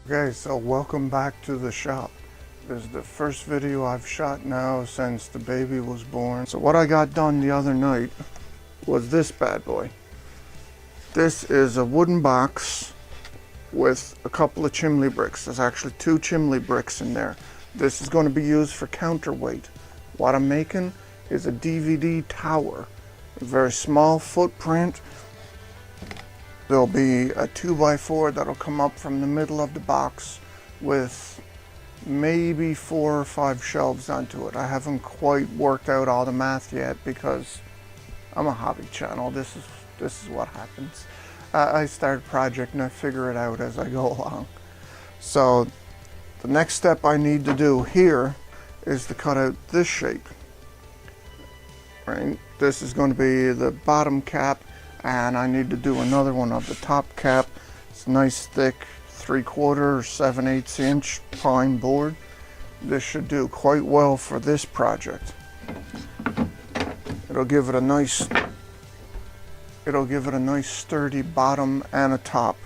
Okay, so welcome back to the shop. This is the first video I've shot now since the baby was born. So what I got done the other night was this bad boy. This is a wooden box with a couple of chimney bricks. There's actually 2 chimney bricks in there. This is going to be used for counterweight. What I'm making is a DvD tower. A very small footprint. There'll be a 2x4 that'll come up from the middle of the box with maybe 4 or 5 shelves onto it. I haven't quite worked out all the math yet because I'm a hobby channel. This is what happens. I start a project and I figure it out as I go along. So the next step I need to do here is to cut out this shape. Right? This is going to be the bottom cap, and I need to do another one of the top cap. It's a nice thick 3/4 or 7/8 inch pine board. This should do quite well for this project. It'll give it a nice sturdy bottom and a top.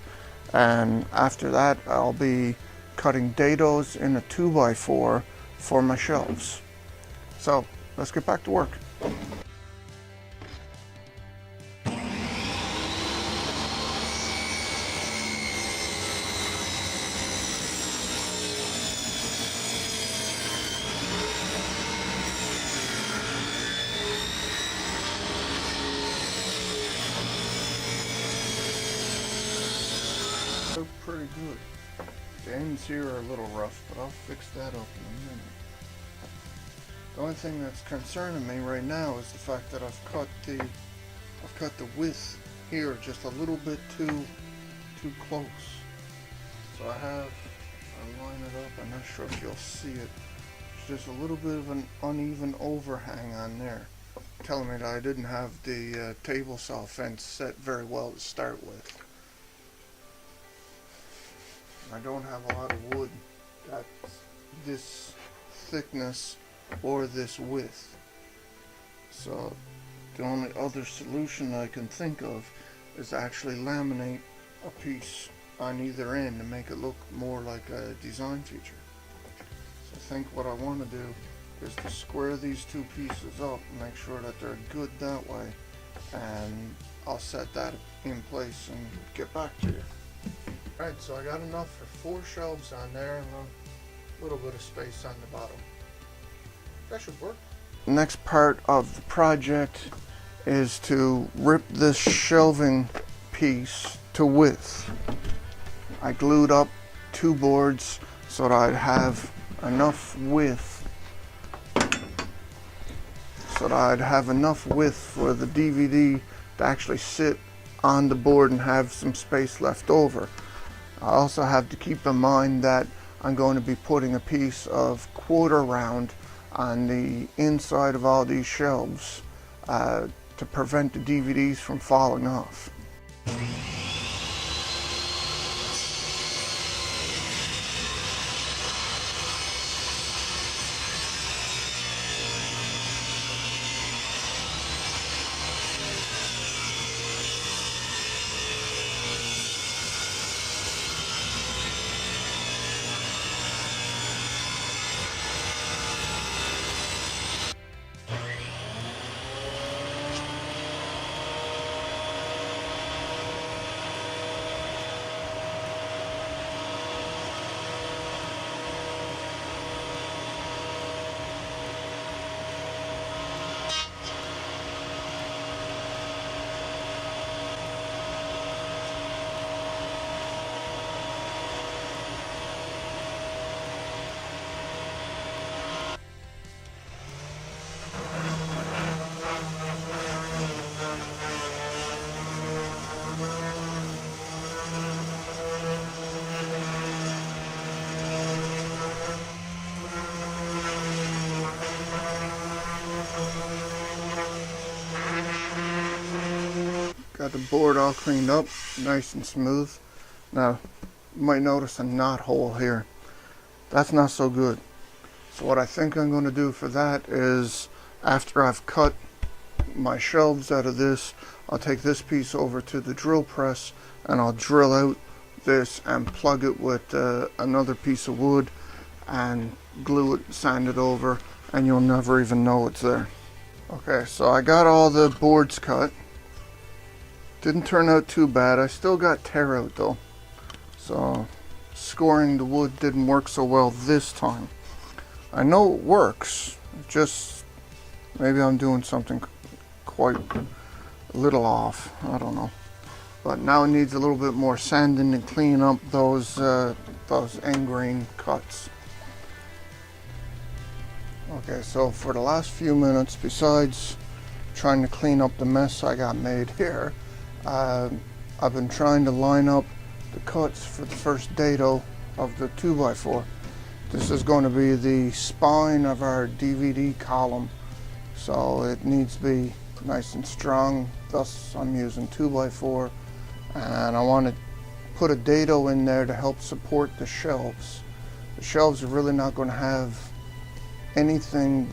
And after that, I'll be cutting dados in a 2x4 for my shelves. So let's get back to work. Pretty good. The ends here are a little rough, but I'll fix that up in a minute. The only thing that's concerning me right now is the fact that I've cut the width here just a little bit too close. So I'll line it up. I'm not sure if you'll see it. There's just a little bit of an uneven overhang on there, telling me that I didn't have the table saw fence set very well to start with. I don't have a lot of wood that's this thickness or this width. So the only other solution I can think of is actually laminate a piece on either end to make it look more like a design feature. So I think what I want to do is to square these 2 pieces up and make sure that they're good that way, and I'll set that in place and get back to you. Alright, so I got enough for 4 shelves on there and a little bit of space on the bottom. That should work. The next part of the project is to rip this shelving piece to width. I glued up 2 boards so that I'd have enough width for the DvD to actually sit on the board and have some space left over. I also have to keep in mind that I'm going to be putting a piece of 1/4 round on the inside of all these shelves to prevent the DVDs from falling off. Got the board all cleaned up, nice and smooth. Now, you might notice a knot hole here. That's not so good. So what I think I'm going to do for that is, after I've cut my shelves out of this, I'll take this piece over to the drill press and I'll drill out this and plug it with another piece of wood and glue it, sand it over, and you'll never even know it's there. Okay, so I got all the boards cut. Didn't turn out too bad. I still got tear out though. So scoring the wood didn't work so well this time. I know it works, just maybe I'm doing something quite a little off. I don't know. But now it needs a little bit more sanding to clean up those end grain cuts. Okay, so for the last few minutes, besides trying to clean up the mess I got made here, I've been trying to line up the cuts for the first dado of the 2x4. This is going to be the spine of our DvD column, so it needs to be nice and strong. Thus I'm using 2x4, and I want to put a dado in there to help support the shelves. The shelves are really not going to have anything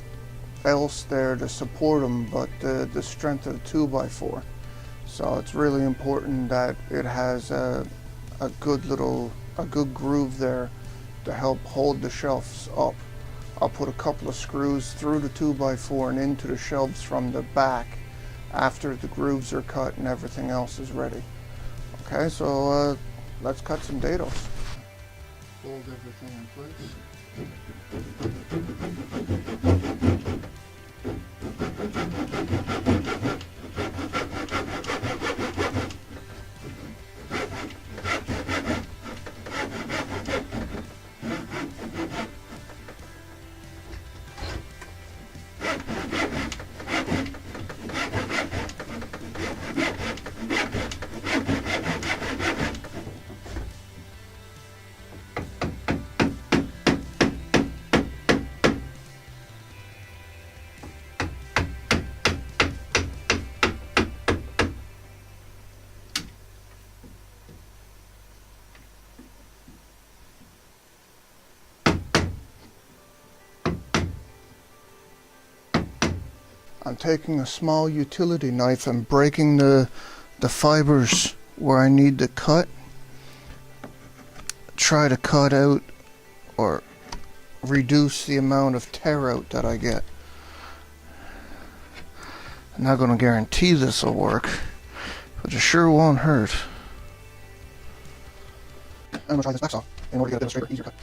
else there to support them but the strength of the 2x4. So it's really important that it has a good groove there to help hold the shelves up. I'll put a couple of screws through the 2x4 and into the shelves from the back after the grooves are cut and everything else is ready. Okay, so let's cut some dados. Hold everything in place. I'm taking a small utility knife and breaking the fibers where I need to cut. Try to cut out or reduce the amount of tear out that I get. I'm not going to guarantee this will work, but it sure won't hurt. I'm going to try this back saw in order to get a bit straighter, easier cut.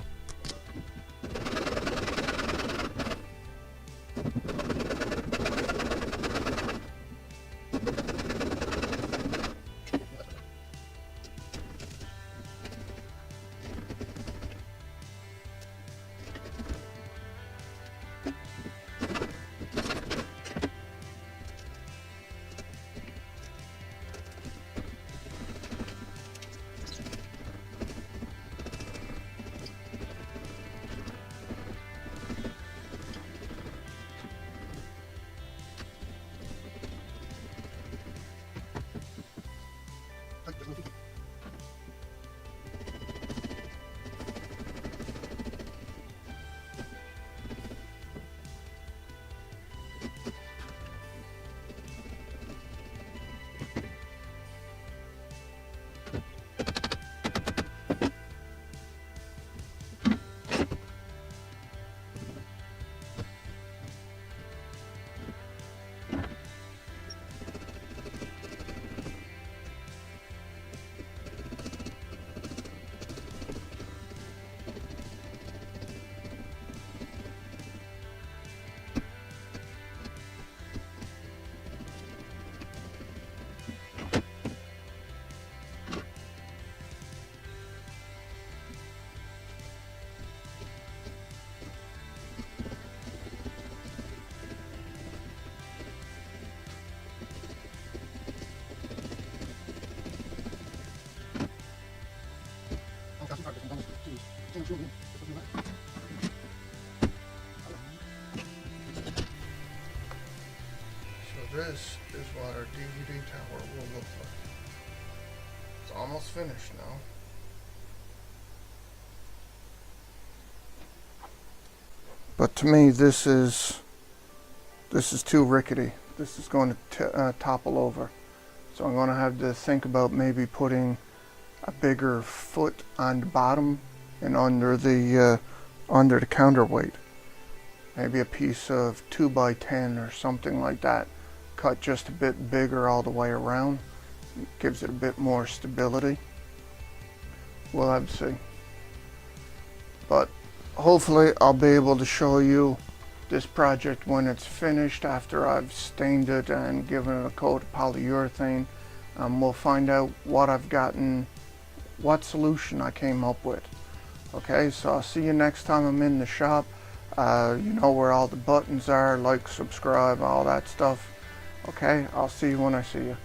So this is what our DvD tower will look like. It's almost finished now. But to me, this is too rickety. This is going to topple over. So I'm going to have to think about maybe putting a bigger foot on the bottom and under the counterweight. Maybe a piece of 2x10 or something like that. Cut just a bit bigger all the way around. Gives it a bit more stability. We'll have to see. But hopefully I'll be able to show you this project when it's finished, after I've stained it and given it a coat of polyurethane. We'll find out what I've gotten, what solution I came up with. Okay, so I'll see you next time I'm in the shop. You know where all the buttons are, like, subscribe, all that stuff. Okay, I'll see you when I see you.